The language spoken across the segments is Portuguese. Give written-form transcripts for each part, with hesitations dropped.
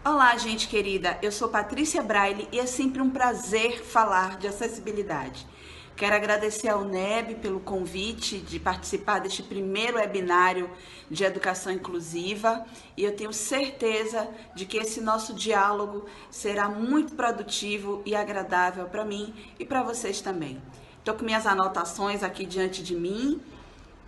Olá, gente querida, eu sou Patrícia Braille e é sempre um prazer falar de acessibilidade. Quero agradecer ao NEB pelo convite de participar deste primeiro webinário de educação inclusiva e eu tenho certeza de que esse nosso diálogo será muito produtivo e agradável para mim e para vocês também. Estou com minhas anotações aqui diante de mim,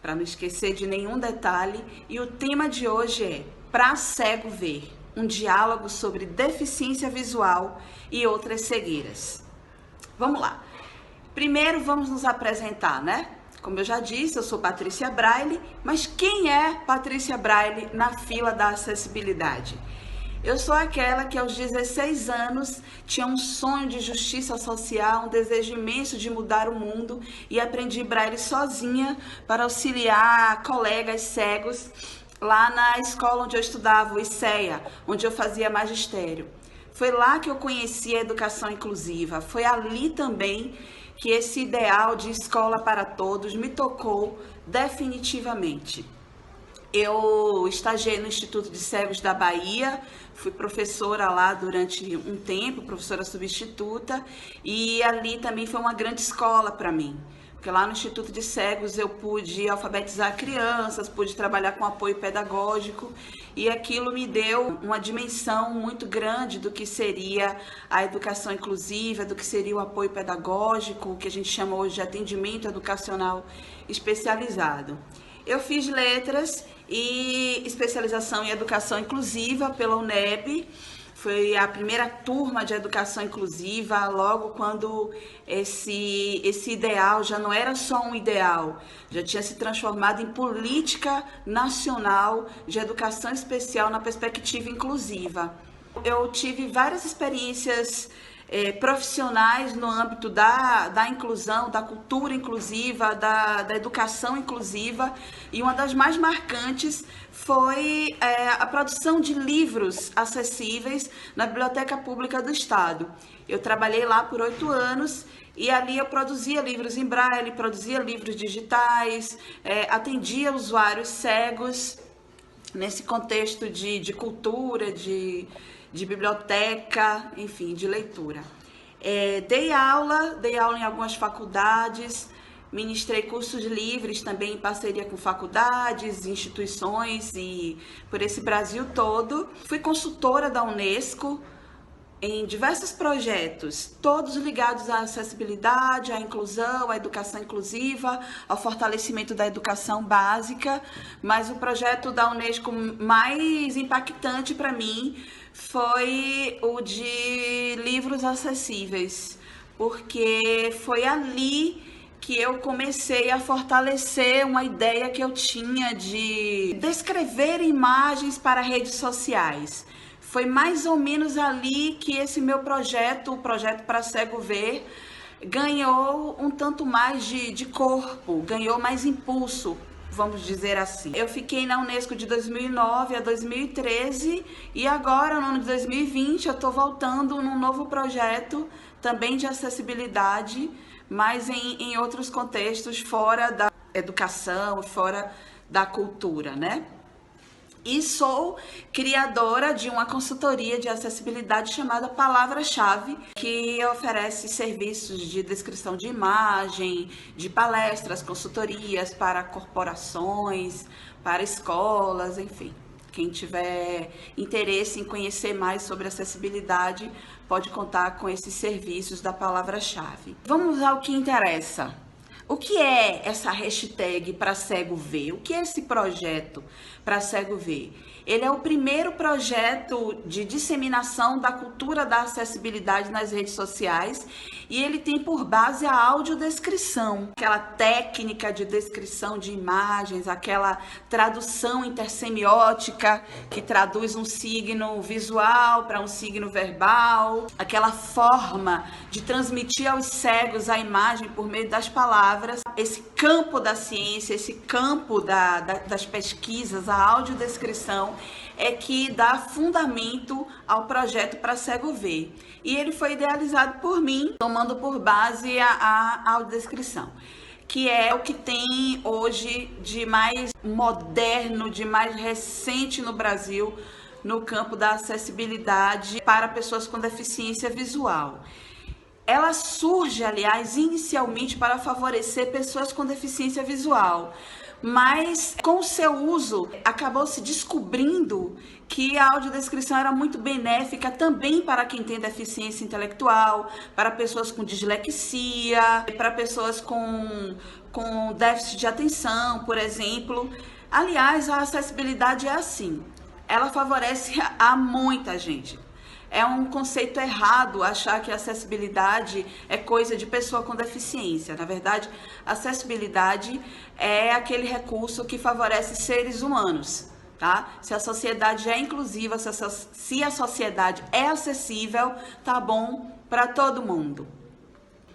para não esquecer de nenhum detalhe, e o tema de hoje é Pra Cego Ver, um diálogo sobre deficiência visual e outras cegueiras. Vamos lá. Primeiro vamos nos apresentar, né? Como eu já disse, eu sou Patrícia Braille, mas quem é Patrícia Braille na fila da acessibilidade? Eu sou aquela que aos 16 anos tinha um sonho de justiça social, um desejo imenso de mudar o mundo e aprendi Braille sozinha para auxiliar colegas cegos lá na escola onde eu estudava, o ICEA, onde eu fazia magistério. Foi lá que eu conheci a educação inclusiva, foi ali também que esse ideal de escola para todos me tocou definitivamente. Eu estagiei no Instituto de Cegos da Bahia, fui professora lá durante um tempo, professora substituta, e ali também foi uma grande escola para mim. Porque lá no Instituto de Cegos eu pude alfabetizar crianças, pude trabalhar com apoio pedagógico e aquilo me deu uma dimensão muito grande do que seria a educação inclusiva, do que seria o apoio pedagógico, o que a gente chama hoje de atendimento educacional especializado. Eu fiz letras e especialização em educação inclusiva pela UNEB. Foi a primeira turma de educação inclusiva, logo quando esse ideal já não era só um ideal, já tinha se transformado em política nacional de educação especial na perspectiva inclusiva. Eu tive várias experiências profissionais no âmbito da inclusão, da cultura inclusiva, da educação inclusiva, e uma das mais marcantes foi a produção de livros acessíveis na Biblioteca Pública do Estado. Eu trabalhei lá por 8 anos e ali eu produzia livros em braille, produzia livros digitais, atendia usuários cegos nesse contexto de cultura, de biblioteca, enfim, de leitura. Dei aula em algumas faculdades, ministrei cursos livres também em parceria com faculdades, instituições e por esse Brasil todo. Fui consultora da Unesco em diversos projetos, todos ligados à acessibilidade, à inclusão, à educação inclusiva, ao fortalecimento da educação básica, mas o projeto da Unesco mais impactante para mim foi o de livros acessíveis, porque foi ali que eu comecei a fortalecer uma ideia que eu tinha de descrever imagens para redes sociais. Foi mais ou menos ali que esse meu projeto, o Projeto Pra Cego Ver, ganhou um tanto mais de corpo, ganhou mais impulso, vamos dizer assim. Eu fiquei na Unesco de 2009 a 2013 e agora, no ano de 2020, eu estou voltando num novo projeto também de acessibilidade, mas em outros contextos fora da educação, fora da cultura, né? E sou criadora de uma consultoria de acessibilidade chamada Palavra-Chave, que oferece serviços de descrição de imagem, de palestras, consultorias para corporações, para escolas, enfim. Quem tiver interesse em conhecer mais sobre acessibilidade pode contar com esses serviços da Palavra-Chave. Vamos ao que interessa. O que é essa hashtag Pra Cego Ver? O que é esse projeto Pra Cego Ver? Ele é o primeiro projeto de disseminação da cultura da acessibilidade nas redes sociais e ele tem por base a audiodescrição, aquela técnica de descrição de imagens, aquela tradução intersemiótica que traduz um signo visual para um signo verbal, aquela forma de transmitir aos cegos a imagem por meio das palavras. Esse campo da ciência, esse campo das pesquisas, a audiodescrição, é que dá fundamento ao projeto Pra Cego Ver. E ele foi idealizado por mim, tomando por base a audiodescrição, que é o que tem hoje de mais moderno, de mais recente no Brasil no campo da acessibilidade para pessoas com deficiência visual. Ela surge, aliás, inicialmente para favorecer pessoas com deficiência visual, mas com o seu uso acabou se descobrindo que a audiodescrição era muito benéfica também para quem tem deficiência intelectual, para pessoas com dislexia, para pessoas com déficit de atenção, por exemplo. Aliás, a acessibilidade é assim, ela favorece a muita gente. É um conceito errado achar que a acessibilidade é coisa de pessoa com deficiência. Na verdade, acessibilidade é aquele recurso que favorece seres humanos, tá? Se a sociedade é inclusiva, se a sociedade é acessível, tá bom para todo mundo.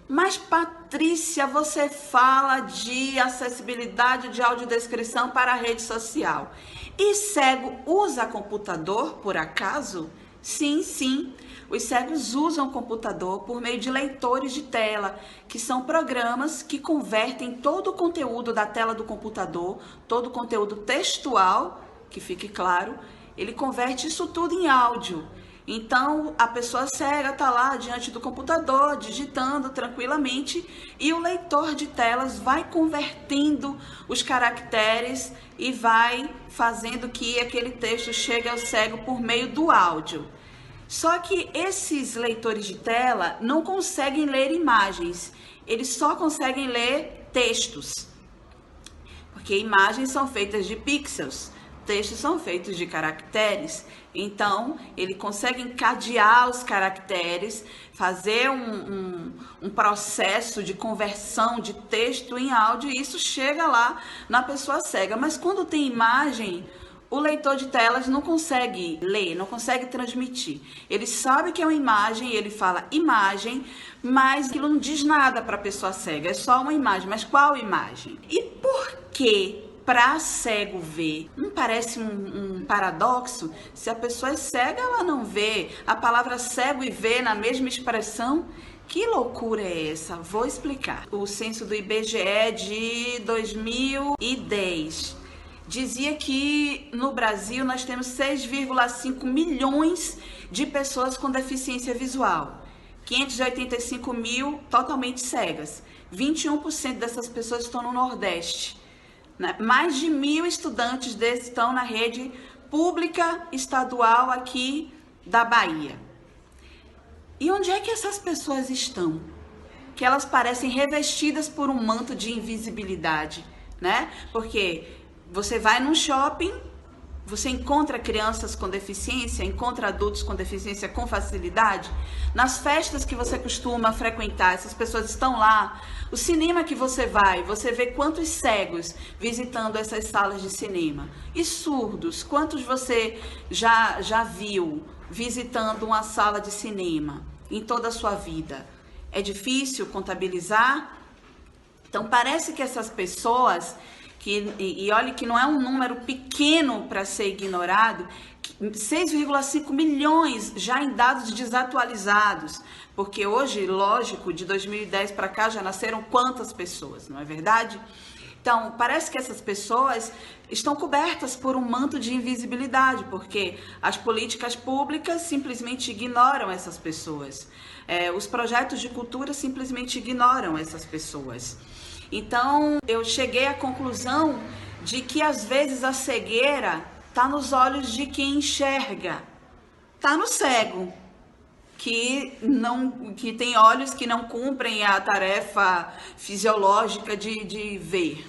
Mas, Patrícia, você fala de acessibilidade de audiodescrição para a rede social. E cego usa computador, por acaso? Sim, sim. Os cegos usam computador por meio de leitores de tela, que são programas que convertem todo o conteúdo da tela do computador, todo o conteúdo textual, que fique claro, ele converte isso tudo em áudio. Então, a pessoa cega está lá diante do computador, digitando tranquilamente, e o leitor de telas vai convertendo os caracteres e vai fazendo que aquele texto chegue ao cego por meio do áudio. Só que esses leitores de tela não conseguem ler imagens, eles só conseguem ler textos, porque imagens são feitas de pixels, textos são feitos de caracteres. Então, ele consegue encadear os caracteres, fazer um processo de conversão de texto em áudio, e isso chega lá na pessoa cega. Mas quando tem imagem, o leitor de telas não consegue ler, não consegue transmitir. Ele sabe que é uma imagem, ele fala imagem, mas aquilo não diz nada para a pessoa cega, é só uma imagem. Mas qual imagem? E por que para cego ver? Não parece um paradoxo? Se a pessoa é cega, ela não vê. A palavra cego e ver na mesma expressão? Que loucura é essa? Vou explicar. O censo do IBGE de 2010 dizia que no Brasil nós temos 6,5 milhões de pessoas com deficiência visual. 585 mil totalmente cegas. 21% dessas pessoas estão no Nordeste. Mais de 1.000 estudantes desses estão na rede pública estadual aqui da Bahia. E onde é que essas pessoas estão? Que elas parecem revestidas por um manto de invisibilidade, né? Porque você vai num shopping, você encontra crianças com deficiência, encontra adultos com deficiência com facilidade. Nas festas que você costuma frequentar, essas pessoas estão lá. O cinema que você vai, você vê quantos cegos visitando essas salas de cinema. E surdos, quantos você já viu visitando uma sala de cinema em toda a sua vida? É difícil contabilizar? Então, parece que essas pessoas... E olha que não é um número pequeno para ser ignorado, 6,5 milhões já em dados desatualizados, porque hoje, lógico, de 2010 para cá já nasceram quantas pessoas, não é verdade? Então, parece que essas pessoas estão cobertas por um manto de invisibilidade, porque as políticas públicas simplesmente ignoram essas pessoas. Os projetos de cultura simplesmente ignoram essas pessoas. Então, eu cheguei à conclusão de que, às vezes, a cegueira está nos olhos de quem enxerga. Está no cego, que tem olhos que não cumprem a tarefa fisiológica de ver,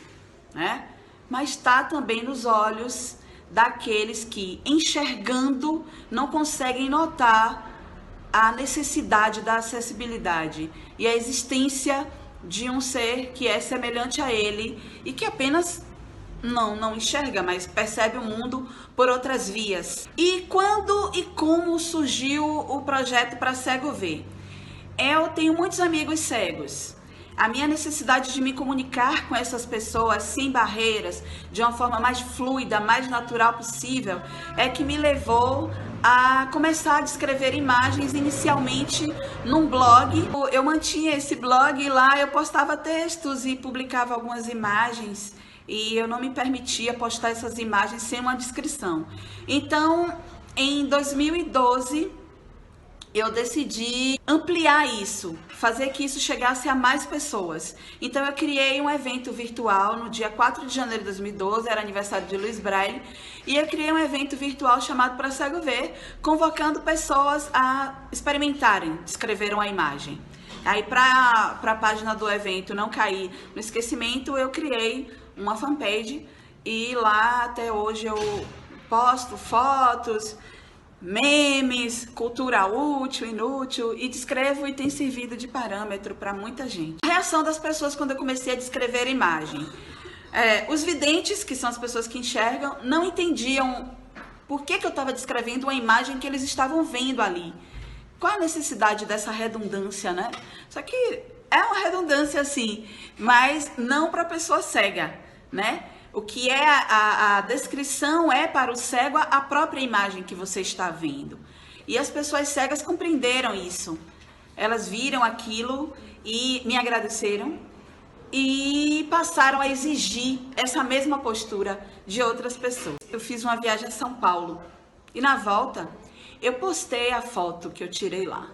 né? Mas está também nos olhos daqueles que, enxergando, não conseguem notar a necessidade da acessibilidade e a existência de um ser que é semelhante a ele e que apenas não enxerga, mas percebe o mundo por outras vias. E quando e como surgiu o projeto para Cego Ver? Eu tenho muitos amigos cegos. A minha necessidade de me comunicar com essas pessoas sem barreiras, de uma forma mais fluida, mais natural possível, é que me levou a começar a descrever imagens inicialmente num blog. Eu mantinha esse blog e lá eu postava textos e publicava algumas imagens e eu não me permitia postar essas imagens sem uma descrição. Então, Em 2012, eu decidi ampliar isso, fazer que isso chegasse a mais pessoas. Então eu criei um evento virtual no dia 4 de janeiro de 2012, era aniversário de Luiz Braille, e eu criei um evento virtual chamado Pra Cego Ver, convocando pessoas a experimentarem, descrever uma imagem. Aí para a página do evento não cair no esquecimento, eu criei uma fanpage e lá até hoje eu posto fotos, memes, cultura útil, inútil, e descrevo e tem servido de parâmetro para muita gente. A reação das pessoas quando eu comecei a descrever a imagem. Os videntes, que são as pessoas que enxergam, não entendiam por que eu estava descrevendo uma imagem que eles estavam vendo ali. Qual a necessidade dessa redundância, né? Só que é uma redundância assim, mas não para a pessoa cega, né? O que é a descrição é para o cego a própria imagem que você está vendo. E as pessoas cegas compreenderam isso. Elas viram aquilo e me agradeceram e passaram a exigir essa mesma postura de outras pessoas. Eu fiz uma viagem a São Paulo e na volta eu postei a foto que eu tirei lá.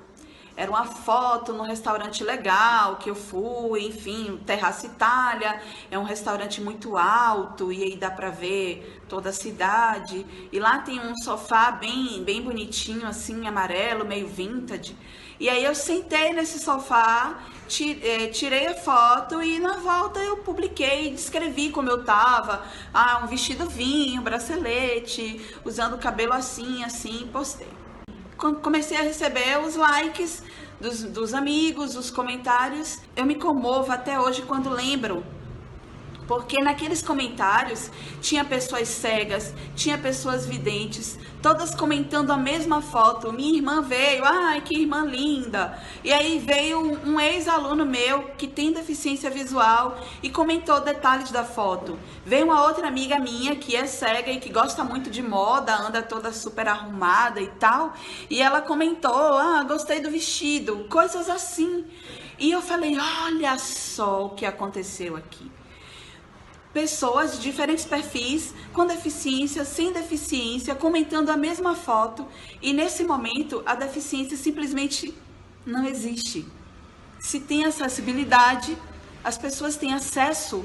Era uma foto num restaurante legal que eu fui, enfim, Terraça Itália, é um restaurante muito alto e aí dá pra ver toda a cidade. E lá tem um sofá bem bonitinho, assim, amarelo, meio vintage. E aí eu sentei nesse sofá, tirei a foto e na volta eu publiquei, descrevi como eu tava. Um vestido vinho, bracelete, usando o cabelo assim, postei. Comecei a receber os likes dos amigos, os comentários. Eu me comovo até hoje quando lembro, porque naqueles comentários tinha pessoas cegas, tinha pessoas videntes, todas comentando a mesma foto. Minha irmã veio, ai que irmã linda. E aí veio um ex-aluno meu que tem deficiência visual e comentou detalhes da foto. Veio uma outra amiga minha que é cega e que gosta muito de moda, anda toda super arrumada e tal. E ela comentou, gostei do vestido, coisas assim. E eu falei, olha só o que aconteceu aqui. Pessoas de diferentes perfis, com deficiência, sem deficiência, comentando a mesma foto. E nesse momento, a deficiência simplesmente não existe. Se tem acessibilidade, as pessoas têm acesso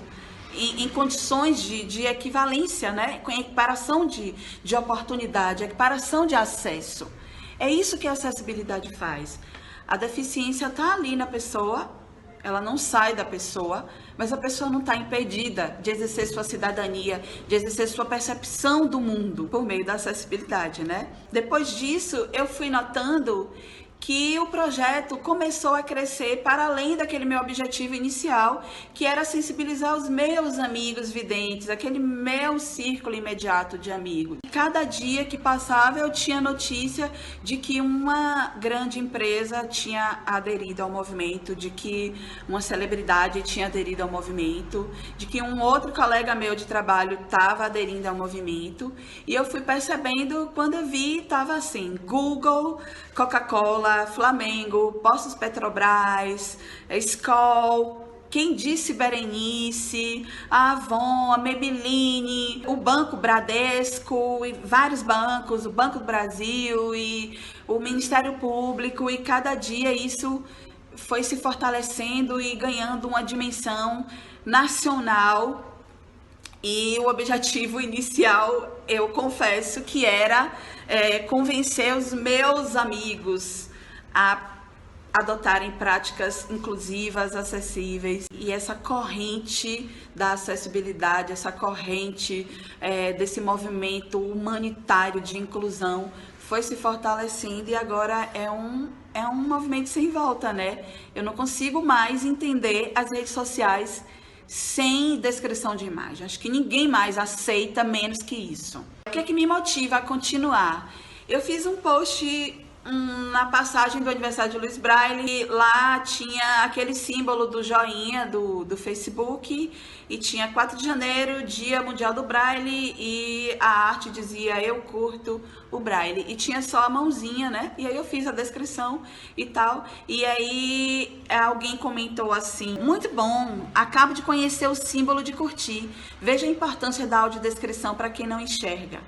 em condições de equivalência, né? Com equiparação de oportunidade, equiparação de acesso. É isso que a acessibilidade faz. A deficiência está ali na pessoa, ela não sai da pessoa, mas a pessoa não está impedida de exercer sua cidadania, de exercer sua percepção do mundo por meio da acessibilidade, né? Depois disso, eu fui notando que o projeto começou a crescer para além daquele meu objetivo inicial, que era sensibilizar os meus amigos videntes, aquele meu círculo imediato de amigos. Cada dia que passava eu tinha notícia de que uma grande empresa tinha aderido ao movimento, de que uma celebridade tinha aderido ao movimento, de que um outro colega meu de trabalho estava aderindo ao movimento, e eu fui percebendo, quando eu vi, estava assim, Google, Coca-Cola, Flamengo, Postos Petrobras, Skol, Quem Disse Berenice, a Avon, a Maybelline, o Banco Bradesco e vários bancos, o Banco do Brasil e o Ministério Público, e cada dia isso foi se fortalecendo e ganhando uma dimensão nacional. E o objetivo inicial, eu confesso que era convencer os meus amigos a adotarem práticas inclusivas, acessíveis. E essa corrente da acessibilidade, essa corrente desse movimento humanitário de inclusão foi se fortalecendo, e agora é um movimento sem volta, né? Eu não consigo mais entender as redes sociais sem descrição de imagem. Acho que ninguém mais aceita menos que isso. O que é que me motiva a continuar? Eu fiz um post na passagem do aniversário de Luiz Braille, lá tinha aquele símbolo do joinha do Facebook, e tinha 4 de janeiro, Dia Mundial do Braille, e a arte dizia, eu curto o Braille, e tinha só a mãozinha, né? E aí eu fiz a descrição e tal, e aí alguém comentou assim, muito bom, acabo de conhecer o símbolo de curtir, veja a importância da audiodescrição para quem não enxerga.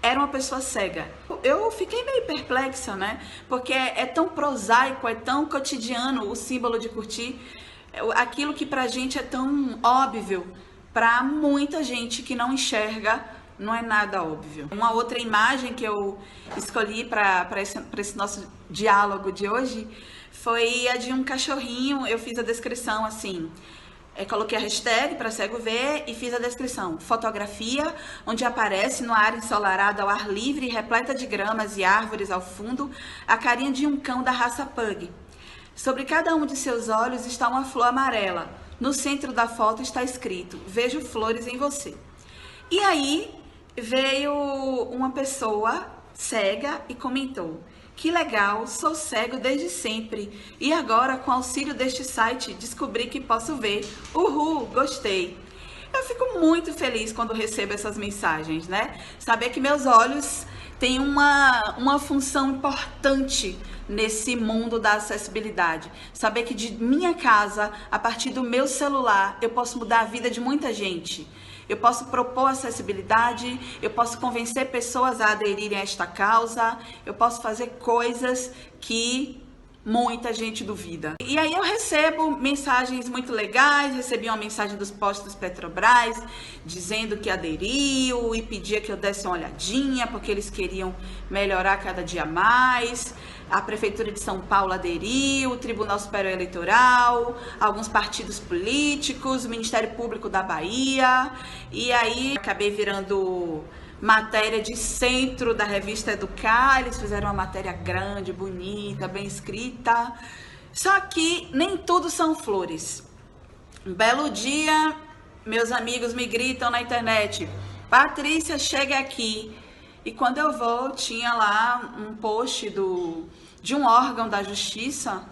era uma pessoa cega. Eu fiquei meio perplexa, né? Porque é tão prosaico, é tão cotidiano o símbolo de curtir, aquilo que pra gente é tão óbvio, pra muita gente que não enxerga, não é nada óbvio. Uma outra imagem que eu escolhi para esse nosso diálogo de hoje foi a de um cachorrinho. Eu fiz a descrição assim, coloquei a hashtag para cego ver e fiz a descrição. Fotografia onde aparece numa área ensolarada ao ar livre, repleta de gramas e árvores ao fundo, a carinha de um cão da raça Pug. Sobre cada um de seus olhos está uma flor amarela. No centro da foto está escrito: vejo flores em você. E aí veio uma pessoa cega e comentou: que legal, sou cego desde sempre e agora com auxílio deste site descobri que posso ver. Uhul, gostei. Eu fico muito feliz quando recebo essas mensagens, né? Saber que meus olhos têm uma função importante nesse mundo da acessibilidade. Saber que de minha casa, a partir do meu celular, eu posso mudar a vida de muita gente. Eu posso propor acessibilidade, eu posso convencer pessoas a aderirem a esta causa, eu posso fazer coisas que muita gente duvida. E aí eu recebo mensagens muito legais, recebi uma mensagem dos postos Petrobras dizendo que aderiu e pedia que eu desse uma olhadinha porque eles queriam melhorar cada dia mais. A Prefeitura de São Paulo aderiu, o Tribunal Superior Eleitoral, alguns partidos políticos, o Ministério Público da Bahia, e aí acabei virando matéria de centro da revista Educar. Eles fizeram uma matéria grande, bonita, bem escrita, só que nem tudo são flores. Um belo dia, meus amigos me gritam na internet: Patrícia, chega aqui. E quando eu vou, tinha lá um post de um órgão da justiça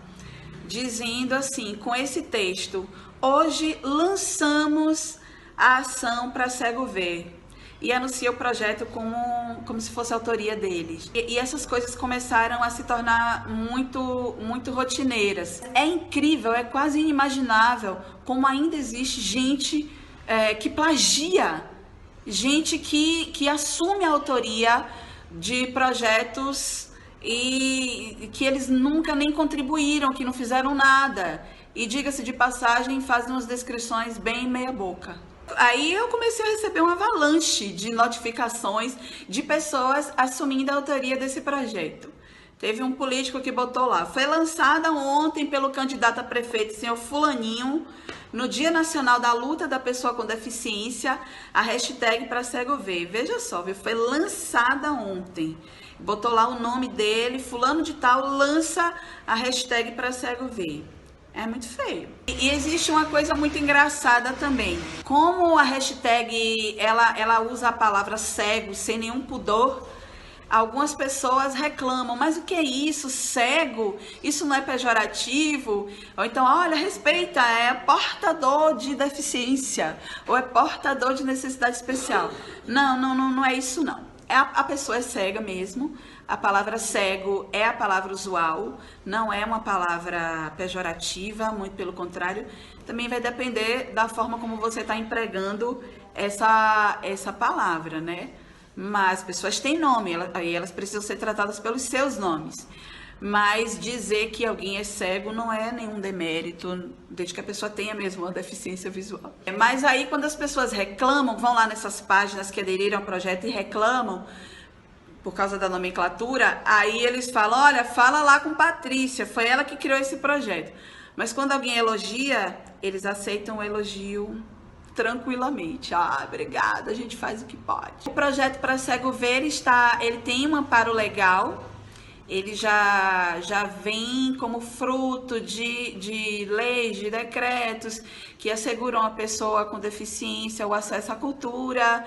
dizendo assim, com esse texto: hoje lançamos a ação para cego ver. E anuncia o projeto como se fosse autoria deles. E essas coisas começaram a se tornar muito rotineiras. É incrível, é quase inimaginável como ainda existe gente que plagia, gente que assume a autoria de projetos e que eles nunca nem contribuíram, que não fizeram nada. E diga-se de passagem, fazem umas descrições bem meia boca. Aí eu comecei a receber uma avalanche de notificações de pessoas assumindo a autoria desse projeto. Teve um político que botou lá: foi lançada ontem pelo candidato a prefeito, senhor Fulaninho, no Dia Nacional da Luta da Pessoa com Deficiência, a hashtag para cego ver. Veja só, viu? Foi lançada ontem. Botou lá o nome dele, fulano de tal, lança a hashtag para cego ver. É muito feio. E existe uma coisa muito engraçada também. Como a hashtag ela usa a palavra cego sem nenhum pudor, algumas pessoas reclamam: mas o que é isso? Cego? Isso não é pejorativo? Ou então, olha, respeita, é portador de deficiência, ou é portador de necessidade especial. Não é isso não. A pessoa é cega mesmo. A palavra cego é a palavra usual, não é uma palavra pejorativa, muito pelo contrário. Também vai depender da forma como você está empregando essa palavra, né? Mas as pessoas têm nome, aí elas precisam ser tratadas pelos seus nomes. Mas dizer que alguém é cego não é nenhum demérito, desde que a pessoa tenha mesmo uma deficiência visual. Mas aí quando as pessoas reclamam, vão lá nessas páginas que aderiram ao projeto e reclamam, por causa da nomenclatura, aí eles falam: olha, fala lá com Patrícia, foi ela que criou esse projeto. Mas quando alguém elogia, eles aceitam o elogio tranquilamente. Ah, obrigada, a gente faz o que pode. O projeto para cego ver ele tem um amparo legal, ele já vem como fruto de leis, de decretos que asseguram a pessoa com deficiência o acesso à cultura.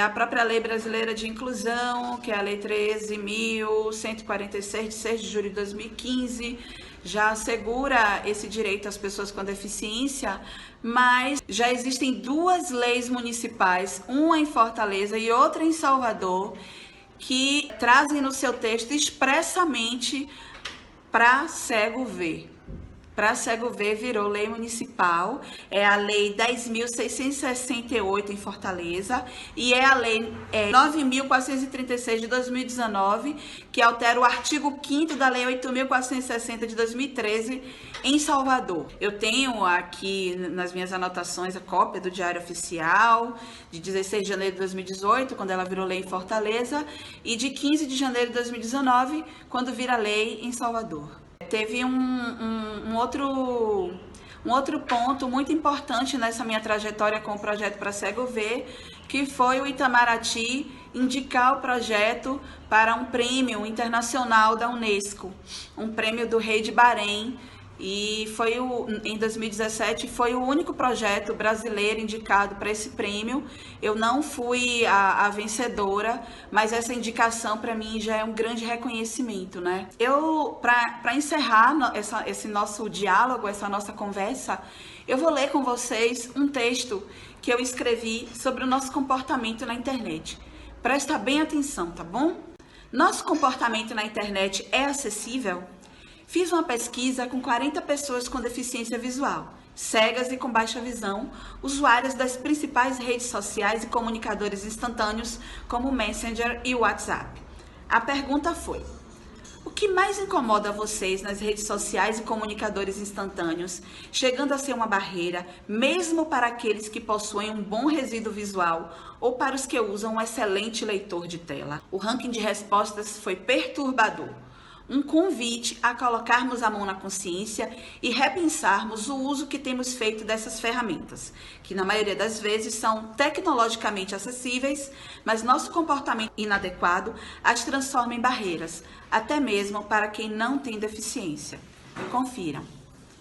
A própria Lei Brasileira de Inclusão, que é a Lei 13.146, de 6 de julho de 2015, já assegura esse direito às pessoas com deficiência, mas já existem duas leis municipais, uma em Fortaleza e outra em Salvador, que trazem no seu texto expressamente para cego ver. para cego ver virou lei municipal, é a Lei 10.668 em Fortaleza e é a Lei 9.436 de 2019, que altera o artigo 5º da Lei 8.460 de 2013 em Salvador. Eu tenho aqui nas minhas anotações a cópia do Diário Oficial de 16 de janeiro de 2018, quando ela virou lei em Fortaleza, e de 15 de janeiro de 2019, quando vira lei em Salvador. Teve um outro ponto muito importante nessa minha trajetória com o projeto Pra Cego Ver, que foi o Itamaraty indicar o projeto para um prêmio internacional da Unesco, um prêmio do Rei de Bahrein, e em 2017 foi o único projeto brasileiro indicado para esse prêmio. Eu não fui a vencedora, mas essa indicação para mim já é um grande reconhecimento, né? Para encerrar esse nosso diálogo, essa nossa conversa, eu vou ler com vocês um texto que eu escrevi sobre o nosso comportamento na internet. Presta bem atenção, tá bom? Nosso comportamento na internet é acessível? Fiz uma pesquisa com 40 pessoas com deficiência visual, cegas e com baixa visão, usuárias das principais redes sociais e comunicadores instantâneos como o Messenger e o WhatsApp. A pergunta foi: o que mais incomoda vocês nas redes sociais e comunicadores instantâneos, chegando a ser uma barreira, mesmo para aqueles que possuem um bom resíduo visual ou para os que usam um excelente leitor de tela? O ranking de respostas foi perturbador. Um convite a colocarmos a mão na consciência e repensarmos o uso que temos feito dessas ferramentas, que na maioria das vezes são tecnologicamente acessíveis, mas nosso comportamento inadequado as transforma em barreiras, até mesmo para quem não tem deficiência. Confiram.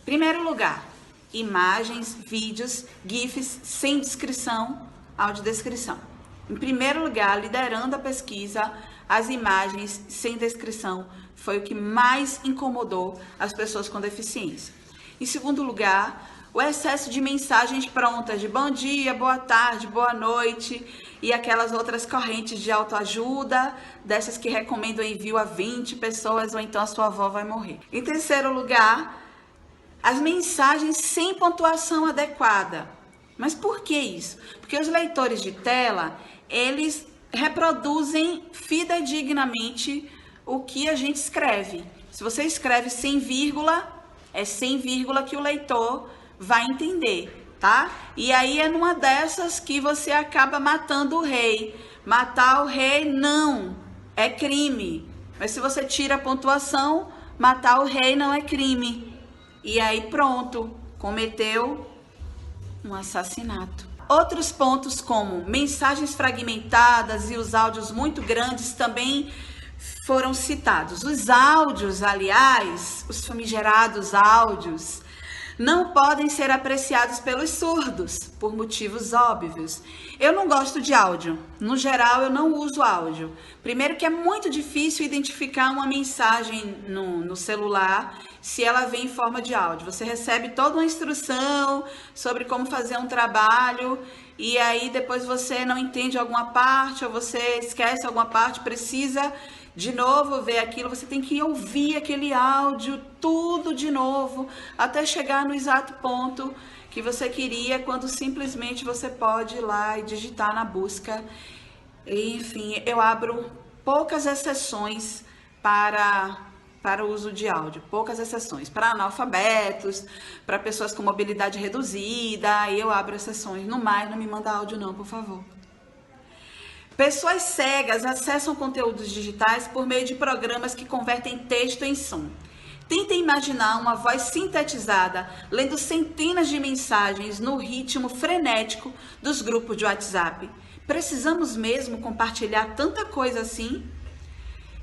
Primeiro lugar, imagens, vídeos, GIFs sem descrição, audiodescrição. Em primeiro lugar, liderando a pesquisa, as imagens sem descrição foi o que mais incomodou as pessoas com deficiência. Em segundo lugar, o excesso de mensagens prontas de bom dia, boa tarde, boa noite e aquelas outras correntes de autoajuda, dessas que recomendam envio a 20 pessoas ou então a sua avó vai morrer. Em terceiro lugar, as mensagens sem pontuação adequada. Mas por que isso? Porque os leitores de tela, eles reproduzem fidedignamente o que a gente escreve. Se você escreve sem vírgula, é sem vírgula que o leitor vai entender, tá? E aí é numa dessas que você acaba matando o rei. Matar o rei não é crime. Mas se você tira a pontuação, matar o rei não é crime. E aí pronto, cometeu um assassinato. Outros pontos como mensagens fragmentadas e os áudios muito grandes também foram citados. Os áudios, aliás, os famigerados áudios, não podem ser apreciados pelos surdos, por motivos óbvios. Eu não gosto de áudio. No geral, eu não uso áudio. Primeiro que é muito difícil identificar uma mensagem no celular se ela vem em forma de áudio. Você recebe toda uma instrução sobre como fazer um trabalho e aí depois você não entende alguma parte ou você esquece alguma parte, precisa de novo ver aquilo, você tem que ouvir aquele áudio tudo de novo até chegar no exato ponto que você queria, quando simplesmente você pode ir lá e digitar na busca. Enfim, eu abro poucas exceções para o uso de áudio, poucas exceções. Para analfabetos, para pessoas com mobilidade reduzida, aí eu abro exceções. No mais, não me manda áudio não, por favor. Pessoas cegas acessam conteúdos digitais por meio de programas que convertem texto em som. Tentem imaginar uma voz sintetizada lendo centenas de mensagens no ritmo frenético dos grupos de WhatsApp. Precisamos mesmo compartilhar tanta coisa assim?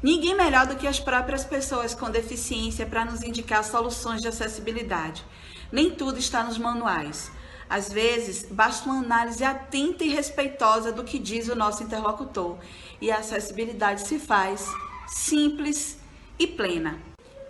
Ninguém melhor do que as próprias pessoas com deficiência para nos indicar soluções de acessibilidade. Nem tudo está nos manuais. Às vezes, basta uma análise atenta e respeitosa do que diz o nosso interlocutor e a acessibilidade se faz simples e plena.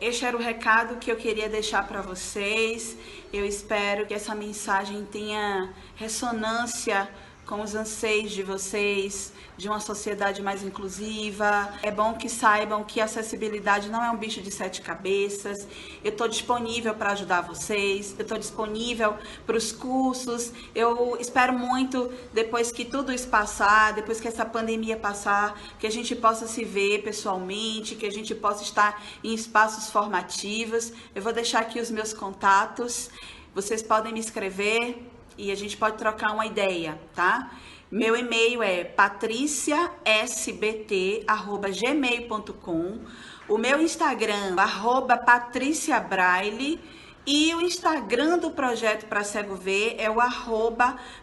Este era o recado que eu queria deixar para vocês. Eu espero que essa mensagem tenha ressonância com os anseios de vocês, de uma sociedade mais inclusiva. É bom que saibam que a acessibilidade não é um bicho de 7 cabeças. Eu estou disponível para ajudar vocês, eu estou disponível para os cursos. Eu espero muito, depois que tudo isso passar, depois que essa pandemia passar, que a gente possa se ver pessoalmente, que a gente possa estar em espaços formativos. Eu vou deixar aqui os meus contatos, vocês podem me escrever e a gente pode trocar uma ideia, tá? Meu e-mail é patriciasbt@gmail.com, o meu Instagram, @patriciabraille, e o Instagram do Projeto Pra Cego Ver é o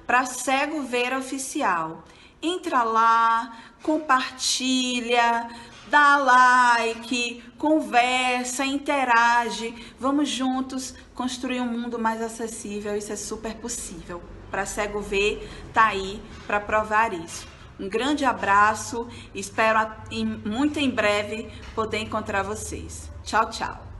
@pracegoveroficial. Entra lá, compartilha, dá like, conversa, interage. Vamos juntos construir um mundo mais acessível. Isso é super possível. Pra Cego Ver tá aí para provar isso. Um grande abraço. Espero muito em breve poder encontrar vocês. Tchau, tchau.